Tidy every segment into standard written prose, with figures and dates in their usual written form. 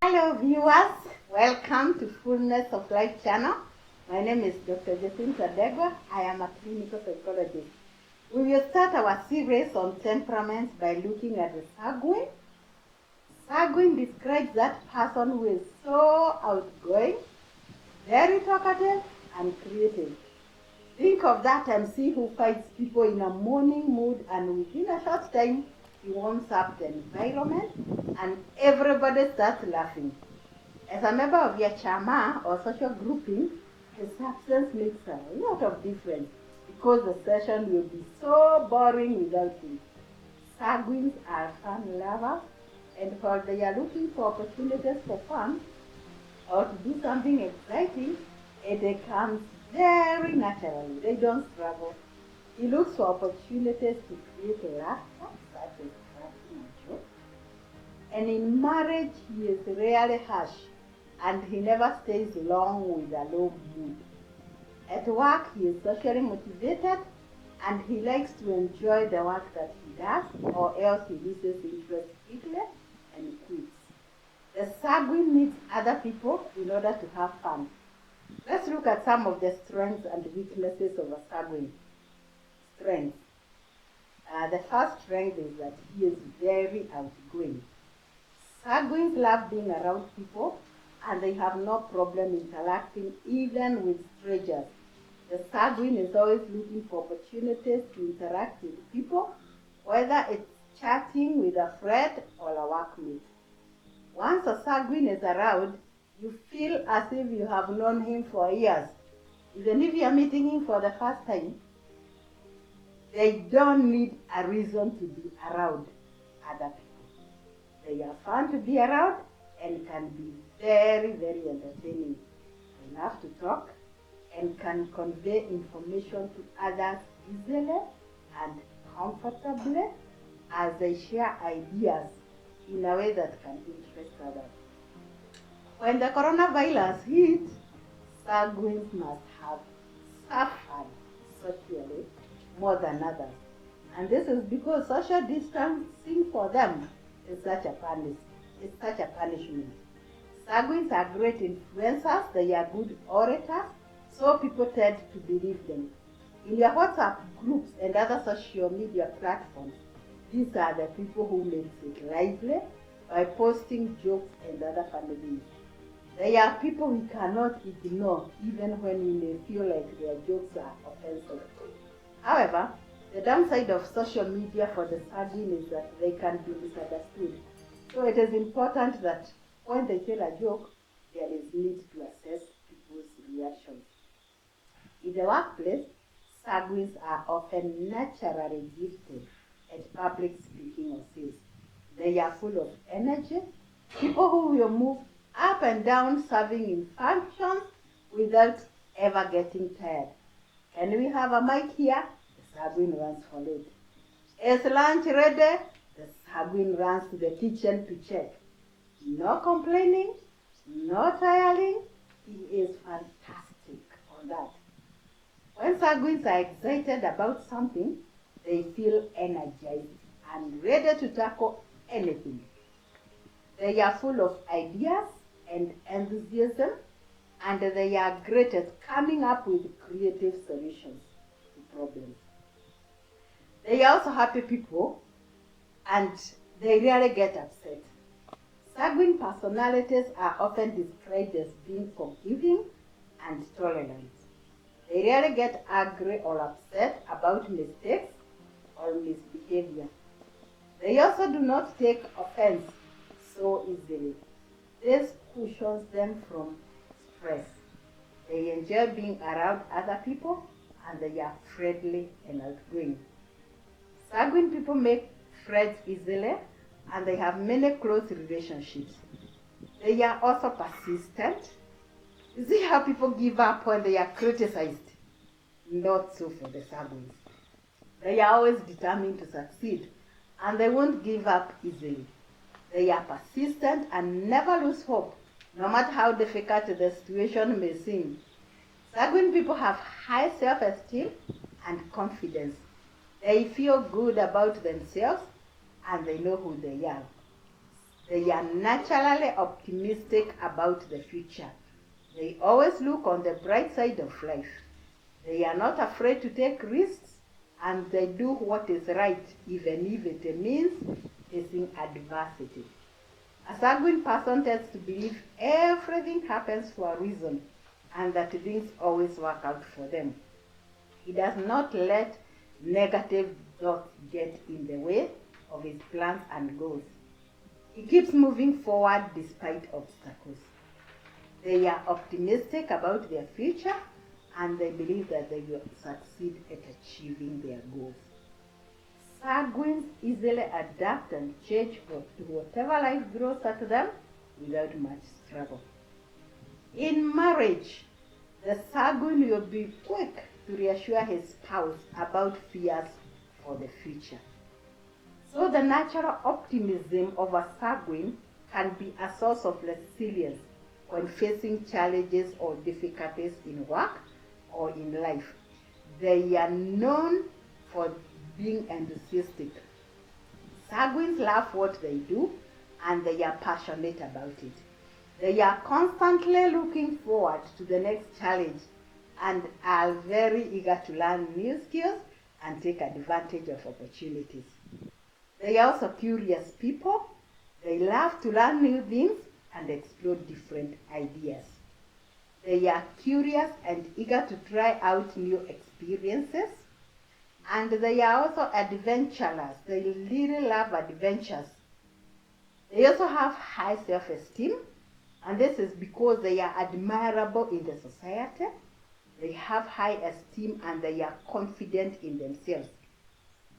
Hello viewers, welcome to Fullness of Life channel. My name is Dr. Jacinta Degwa. I am a clinical psychologist. We will start our series on temperaments by looking at the sanguine. Sanguine describes that person who is so outgoing, very talkative and creative. Think of that MC who fights people in a morning mood, and within a short time he warms up the environment and everybody starts laughing. As a member of your chama or social grouping, his absence makes a lot of difference because the session will be so boring without him. Sanguines are fun lovers, and while they are looking for opportunities for fun or to do something exciting, it comes very naturally. They don't struggle. He looks for opportunities to create laughter, such as cracking a joke. And in marriage, he is rarely harsh, and he never stays long with a low mood. At work, he is socially motivated, and he likes to enjoy the work that he does, or else he loses interest quickly and quits. The sanguine needs other people in order to have fun. Let's look at some of the strengths and weaknesses of a sanguine. Strengths. The first strength is that he is very outgoing. Sanguines love being around people, and they have no problem interacting even with strangers. The sanguine is always looking for opportunities to interact with people, whether it's chatting with a friend or a workmate. Once a sanguine is around, you feel as if you have known him for years. Even if you are meeting him for the first time, they don't need a reason to be around other people. They are fun to be around and can be very, very entertaining. They love to talk and can convey information to others easily and comfortably as they share ideas in a way that can interest others. When the coronavirus hit, sanguines must have suffered socially more than others. And this is because social distancing for them is such a punishment. Sanguines are great influencers, they are good orators, so people tend to believe them. In your WhatsApp groups and other social media platforms, these are the people who make it lively by posting jokes and other funny things. They are people we cannot ignore even when we may feel like their jokes are offensive. However, the downside of social media for the sanguine is that they can be misunderstood. So it is important that when they tell a joke, there is need to assess people's reactions. In the workplace, sanguines are often naturally gifted at public speaking or sales. They are full of energy, people who will move up and down serving in functions without ever getting tired. Can we have a mic here? The sanguine runs for it. Is lunch ready? The sanguine runs to the kitchen to check. No complaining, no tiring. He is fantastic on that. When sanguines are excited about something, they feel energized and ready to tackle anything. They are full of ideas and enthusiasm, and they are great at coming up with creative solutions to problems. They are also happy people, and they rarely get upset. Sanguine personalities are often described as being forgiving and tolerant. They rarely get angry or upset about mistakes or misbehavior. They also do not take offense so easily. This cushions them from stress. They enjoy being around other people, and they are friendly and outgoing. Sanguine people make friends easily, and they have many close relationships. They are also persistent. You see how people give up when they are criticized? Not so for the sanguines. They are always determined to succeed, and they won't give up easily. They are persistent and never lose hope, no matter how difficult the situation may seem. Sanguine people have high self-esteem and confidence. They feel good about themselves, and they know who they are. They are naturally optimistic about the future. They always look on the bright side of life. They are not afraid to take risks, and they do what is right, even if it means facing adversity. A sanguine person tends to believe everything happens for a reason and that things always work out for them. He does not let negative thoughts get in the way of his plans and goals. He keeps moving forward despite obstacles. They are optimistic about their future and they believe that they will succeed at achieving their goals. Sanguines easily adapt and change to whatever life throws at them without much struggle. In marriage, the sanguine will be quick to reassure his spouse about fears for the future. So the natural optimism of a sanguine can be a source of resilience when facing challenges or difficulties in work or in life. They are known for being enthusiastic. Sanguines love what they do and they are passionate about it. They are constantly looking forward to the next challenge and are very eager to learn new skills and take advantage of opportunities. They are also curious people. They love to learn new things and explore different ideas. They are curious and eager to try out new experiences. And they are also adventurers. They really love adventures. They also have high self-esteem, and this is because they are admirable in the society. They have high esteem and they are confident in themselves.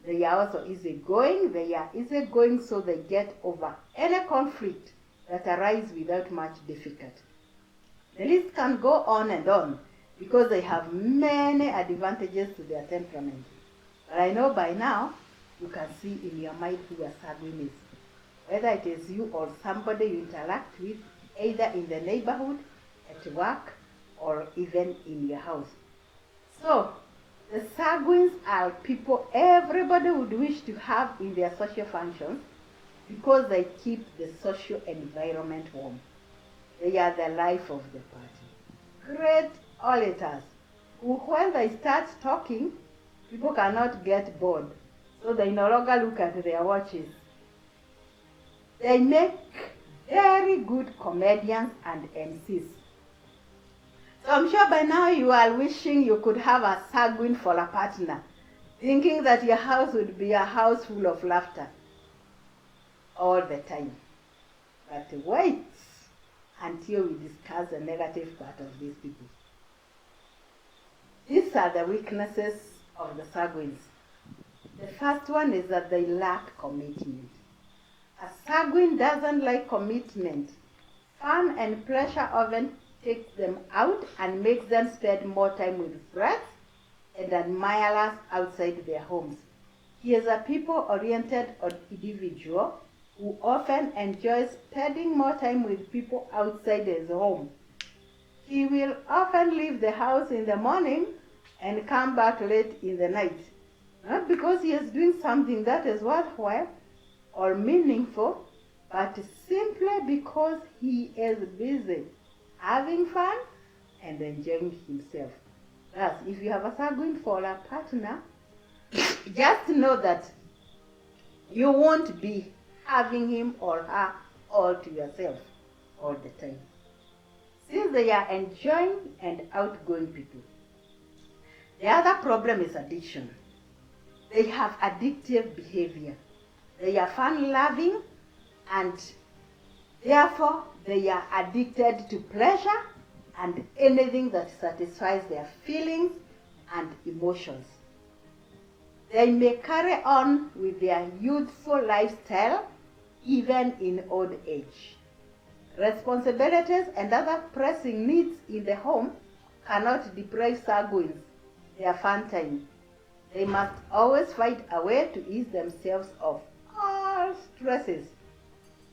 They are also easygoing. They are easygoing, so they get over any conflict that arises without much difficulty. The list can go on and on because they have many advantages to their temperament. But I know by now you can see in your mind who a sanguine is. Whether it is you or somebody you interact with, either in the neighborhood, at work, or even in your house. So, the sanguines are people everybody would wish to have in their social functions because they keep the social environment warm. They are the life of the party. Great orators who, when they start talking, people cannot get bored, so they no longer look at their watches. They make very good comedians and MCs. So I'm sure by now you are wishing you could have a sanguine for a partner, thinking that your house would be a house full of laughter all the time. But wait until we discuss the negative part of these people. These are the weaknesses of the sanguines. The first one is that they lack commitment. A sanguine doesn't like commitment. Fun and pleasure often takes them out and makes them spend more time with friends and admirers outside their homes. He is a people-oriented individual who often enjoys spending more time with people outside his home. He will often leave the house in the morning and come back late in the night, not because he is doing something that is worthwhile or meaningful, but simply because he is busy having fun and enjoying himself. Thus, if you have a sanguine for a partner, just know that you won't be having him or her all to yourself all the time. Since they are enjoying and outgoing people. The other problem is addiction. They have addictive behavior. They are fun-loving and therefore they are addicted to pleasure and anything that satisfies their feelings and emotions. They may carry on with their youthful lifestyle even in old age. Responsibilities and other pressing needs in the home cannot deprive sanguines their fun time. They must always find a way to ease themselves of all stresses.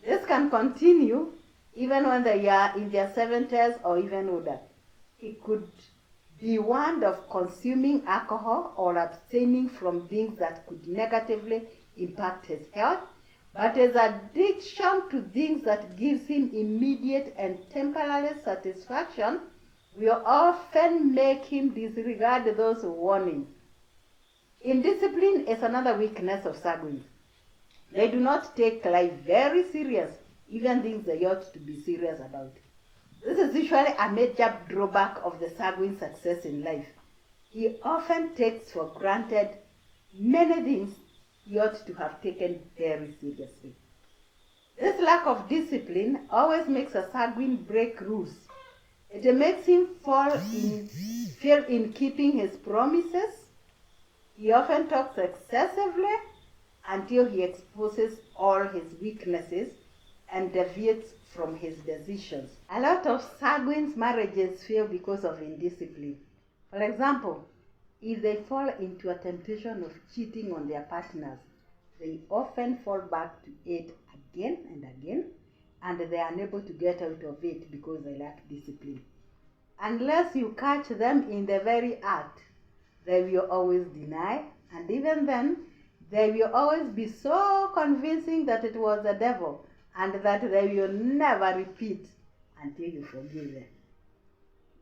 This can continue even when they are in their 70s or even older. It could be one of consuming alcohol or abstaining from things that could negatively impact his health, but his addiction to things that gives him immediate and temporary satisfaction will often make him disregard those warnings. Indiscipline is another weakness of sanguines. They do not take life very serious, even things they ought to be serious about. This is usually a major drawback of the sanguine's success in life. He often takes for granted many things he ought to have taken very seriously. This lack of discipline always makes a sanguine break rules. It makes him fail in keeping his promises. He often talks excessively until he exposes all his weaknesses and deviates from his decisions. A lot of sanguine marriages fail because of indiscipline. For example, if they fall into a temptation of cheating on their partners, they often fall back to it again and again, and they are unable to get out of it because they lack discipline. Unless you catch them in the very act, they will always deny, and even then, they will always be so convincing that it was the devil and that they will never repeat until you forgive them.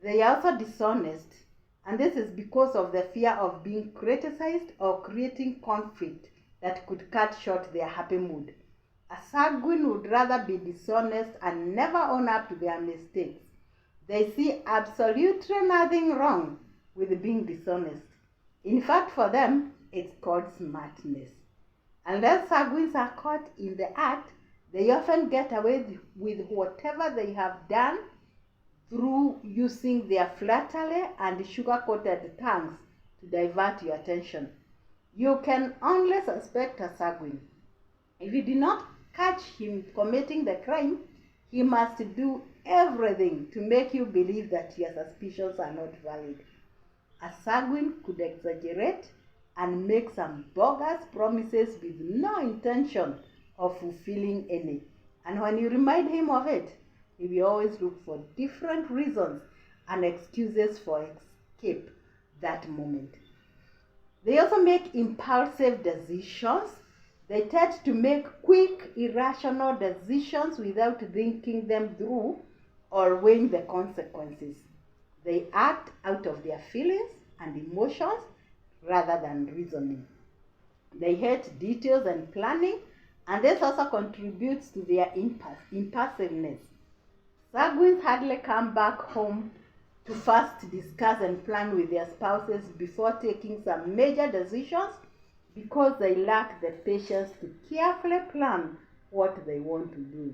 They are also dishonest, and this is because of the fear of being criticized or creating conflict that could cut short their happy mood. A sanguine would rather be dishonest and never own up to their mistakes. They see absolutely nothing wrong with being dishonest. In fact, for them, it's called smartness. Unless sanguines are caught in the act, they often get away with whatever they have done through using their flattery and sugar-coated tongues to divert your attention. You can only suspect a sanguine. If you do not catch him committing the crime, he must do everything to make you believe that your suspicions are not valid. A sanguine could exaggerate and make some bogus promises with no intention of fulfilling any. And when you remind him of it, he will always look for different reasons and excuses for escape that moment. They also make impulsive decisions. They tend to make quick, irrational decisions without thinking them through or weighing the consequences. They act out of their feelings and emotions rather than reasoning. They hate details and planning, and this also contributes to their impulsiveness. Sanguines hardly come back home to first discuss and plan with their spouses before taking some major decisions because they lack the patience to carefully plan what they want to do.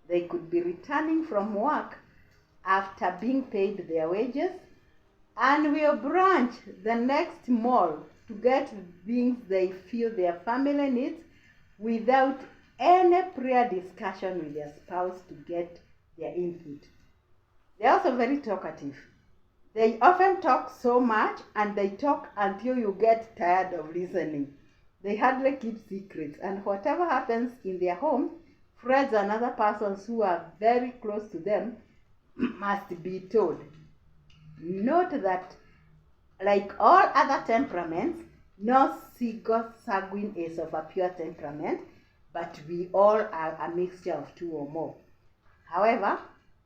They could be returning from work after being paid their wages and will branch the next mall to get things they feel their family needs without any prior discussion with their spouse to get their input. They're also very talkative. They often talk so much and they talk until you get tired of listening. They hardly keep secrets, and whatever happens in their home, friends and other persons who are very close to them must be told. Note that, like all other temperaments, no single sanguine is of a pure temperament, but we all are a mixture of two or more. However,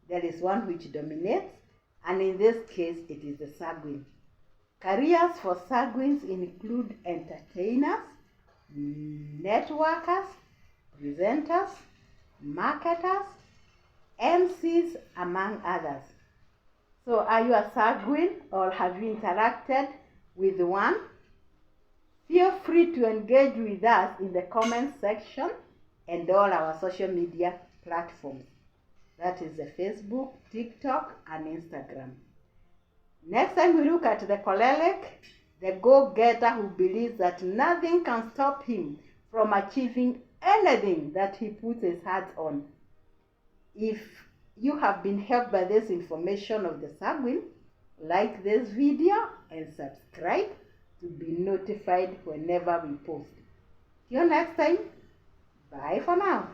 there is one which dominates, and in this case, it is the sanguine. Careers for sanguines include entertainers, networkers, presenters, marketers, MCs, among others. So are you a sanguine or have you interacted with one? Feel free to engage with us in the comments section and all our social media platforms. That is the Facebook, TikTok, and Instagram. Next time we look at the choleric, the go-getter who believes that nothing can stop him from achieving anything that he puts his heart on. If you have been helped by this information of the sanguine, like this video and subscribe to be notified whenever we post. Till next time, bye for now.